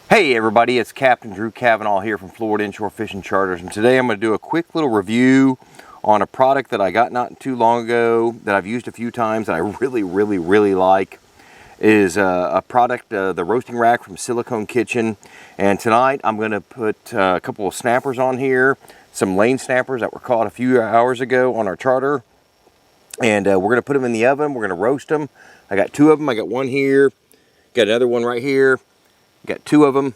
Hey everybody, it's Captain Drew Cavanaugh here from Florida Inshore Fishing Charters, and today I'm going to do a quick little review on a product that I got not too long ago that I've used a few times that I really like. It is a product, the roasting rack from Silicone Kitchen, and tonight I'm going to put a couple of snappers on here, some lane snappers that were caught a few hours ago on our charter, and we're going to put them in the oven. We're going to roast them. I got two of them. I got one here, got another one right here. Got two of them,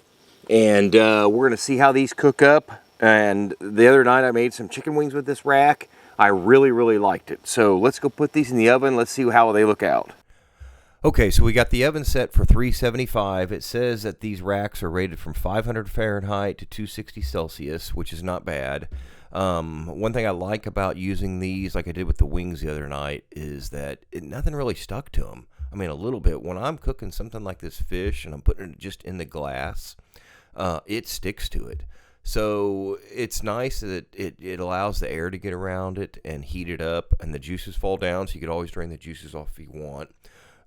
and we're going to see how these cook up. And the other night I made some chicken wings with this rack. I really liked it. So let's go put these in the oven. Let's see how they look out. Okay, so we got the oven set for 375. It says that these racks are rated from 500 Fahrenheit to 260 Celsius, which is not bad. One thing I like about using these, like I did with the wings the other night, is that nothing really stuck to them. I mean, a little bit. When I'm cooking something like this fish and I'm putting it just in the glass, it sticks to it. So it's nice that it allows the air to get around it and heat it up, and the juices fall down, so you could always drain the juices off if you want.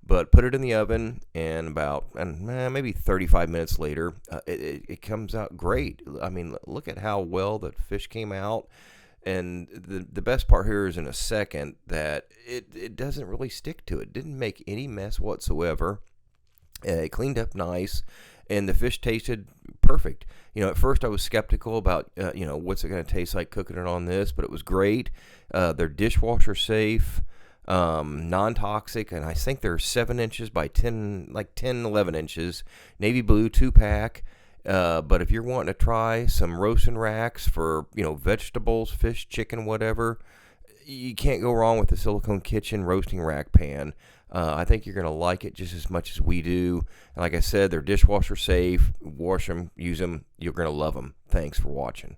But put it in the oven, and about maybe 35 minutes later, it comes out great. I mean, look at how well the fish came out. And the best part here is in a second that it doesn't really stick to it. Didn't make any mess whatsoever. It cleaned up nice, and the fish tasted perfect. You know, at first I was skeptical about, what's it going to taste like cooking it on this, but it was great. They're dishwasher safe, non-toxic, and I think they're 7 inches by 10, like 10, 11 inches. Navy blue 2-pack. But if you're wanting to try some roasting racks for, vegetables, fish, chicken, whatever, you can't go wrong with the Silicone Kitchen roasting rack pan. I think you're going to like it just as much as we do. And like I said, they're dishwasher safe. Wash them, use them. You're going to love them. Thanks for watching.